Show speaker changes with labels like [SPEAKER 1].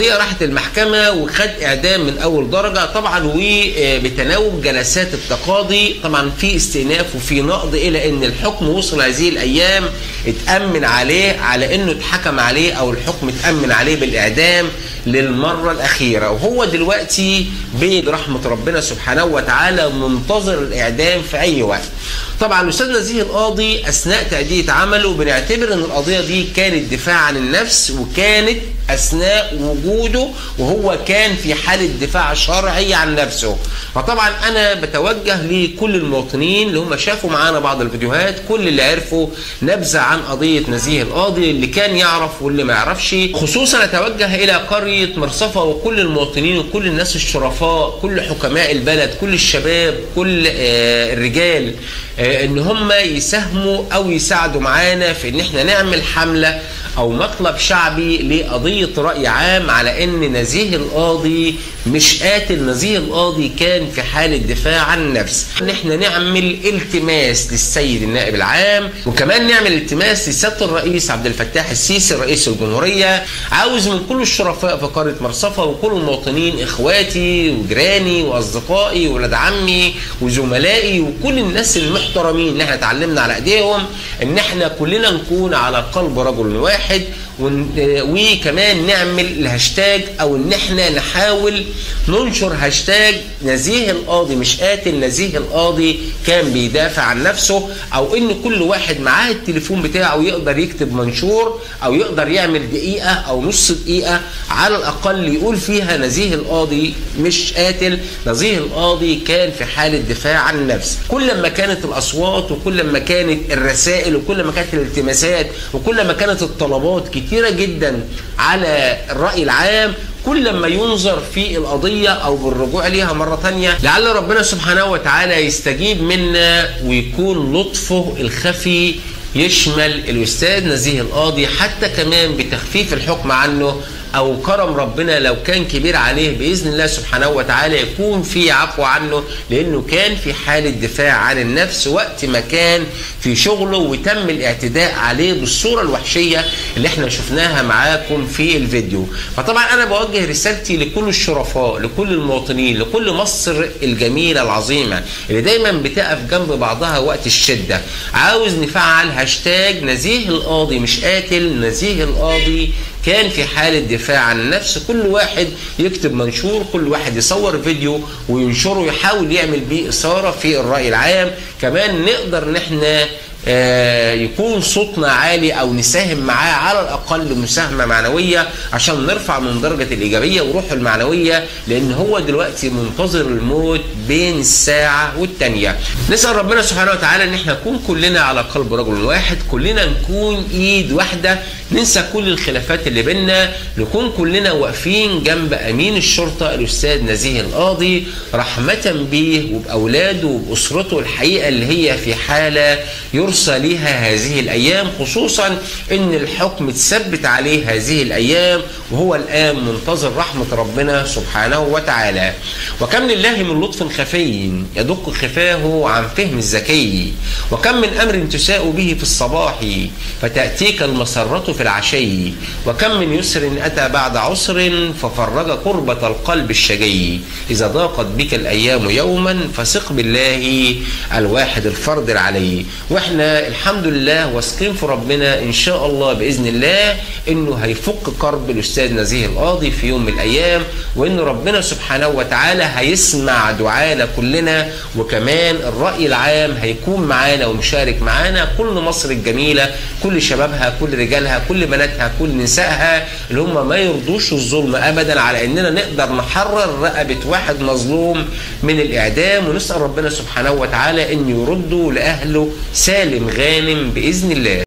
[SPEAKER 1] هي راحت المحكمة وخد إعدام من أول درجة طبعا، وبتناوب جلسات التقاضي طبعا في استئناف وفي نقض، إلى أن الحكم وصل هذه الأيام اتأمن عليه على أنه اتحكم عليه أو الحكم اتأمن عليه بالإعدام للمرة الأخيرة، وهو دلوقتي بيد رحمة ربنا سبحانه وتعالى منتظر الإعدام في أي وقت. طبعا الأستاذ نزيه القاضي أثناء تأدية عمله بنعتبر أن القضية دي كانت دفاع عن النفس، وكانت أثناء وجوده وهو كان في حالة دفاع شرعي عن نفسه. فطبعا أنا بتوجه لكل المواطنين اللي هم شافوا معانا بعض الفيديوهات، كل اللي عرفوا نبذة عن قضية نزيه القاضي، اللي كان يعرف واللي ما يعرفش، خصوصا أتوجه إلى قرية مرصفة وكل المواطنين وكل الناس الشرفاء، كل حكماء البلد، كل الشباب، كل الرجال، ان هم يساهموا او يساعدوا معانا في ان احنا نعمل حملة او مطلب شعبي لقضية رأي عام على ان نزيه القاضي مش قاتل، نزيه القاضي كان في حالة دفاع عن النفس. ان احنا نعمل التماس للسيد النائب العام، وكمان نعمل التماس لسيادة الرئيس عبد الفتاح السيسي رئيس الجمهورية. عاوز من كل الشرفاء في قرية مرصفة وكل المواطنين، اخواتي وجيراني واصدقائي وولاد عمي وزملائي وكل الناس المحترمين اللي احنا اتعلمنا على ايديهم، ان احنا كلنا نكون على قلب رجل واحد، وكمان نعمل الهاشتاج او ان احنا نحاول ننشر هاشتاج نزيه القاضي مش قاتل، نزيه القاضي كان بيدافع عن نفسه، او ان كل واحد معاه التليفون بتاعه يقدر يكتب منشور او يقدر يعمل دقيقة او نص دقيقة على الاقل يقول فيها نزيه القاضي مش قاتل، نزيه القاضي كان في حالة دفاع عن النفس. كل ما كانت الاصوات وكل ما كانت الرسائل وكل ما كانت الالتماسات وكل ما كانت الطلبات كتيرة جدا على الرأي العام، كل ما ينظر في القضية أو بالرجوع ليها مرة تانية، لعل ربنا سبحانه وتعالى يستجيب منا ويكون لطفه الخفي يشمل الأستاذ نزيه القاضي، حتى كمان بتخفيف الحكم عنه، أو كرم ربنا لو كان كبير عليه بإذن الله سبحانه وتعالى يكون في عفو عنه، لأنه كان في حالة دفاع عن النفس وقت ما كان في شغله وتم الاعتداء عليه بالصورة الوحشية اللي احنا شفناها معاكم في الفيديو. فطبعا أنا بوجه رسالتي لكل الشرفاء، لكل المواطنين، لكل مصر الجميلة العظيمة اللي دايما بتقف جنب بعضها وقت الشدة. عاوز نفعل هاشتاج نزيه القاضي مش قاتل، نزيه القاضي كان في حالة دفاع عن النفس. كل واحد يكتب منشور، كل واحد يصور فيديو وينشره، يحاول يعمل بيه إثارة في الرأي العام. كمان نقدر ان احنا يكون صوتنا عالي او نساهم معاه على الاقل مساهمه معنويه عشان نرفع من درجه الايجابيه وروحه المعنويه، لان هو دلوقتي منتظر الموت بين الساعه والثانيه. نسال ربنا سبحانه وتعالى ان احنا نكون كلنا على قلب رجل واحد، كلنا نكون ايد واحده، ننسى كل الخلافات اللي بينا، نكون كلنا واقفين جنب امين الشرطه الاستاذ نزيه القاضي رحمه به وباولاده وباسرته الحقيقه اللي هي في حاله يرسى ليها هذه الأيام، خصوصا أن الحكم تثبت عليه هذه الأيام وهو الآن منتظر رحمة ربنا سبحانه وتعالى. وكم لله من لطف خفي يدق خفاه عن فهم الذكي، وكم من أمر تساء به في الصباح فتأتيك المسرة في العشي، وكم من يسر أتى بعد عسر ففرج كربة القلب الشجي، إذا ضاقت بك الأيام يوما فثق بالله الواحد الفرد العلي. واحنا الحمد لله واثقين في ربنا ان شاء الله باذن الله انه هيفك كرب الاستاذ نزيه القاضي في يوم من الايام، وان ربنا سبحانه وتعالى هيسمع دعانا كلنا، وكمان الراي العام هيكون معانا ومشارك معانا، كل مصر الجميله، كل شبابها، كل رجالها، كل بناتها، كل نسائها اللي هم ما يرضوش الظلم ابدا، على اننا نقدر نحرر رقبه واحد مظلوم من الاعدام. ونسال ربنا سبحانه وتعالى ان يرده لاهله سالم غانم بإذن الله.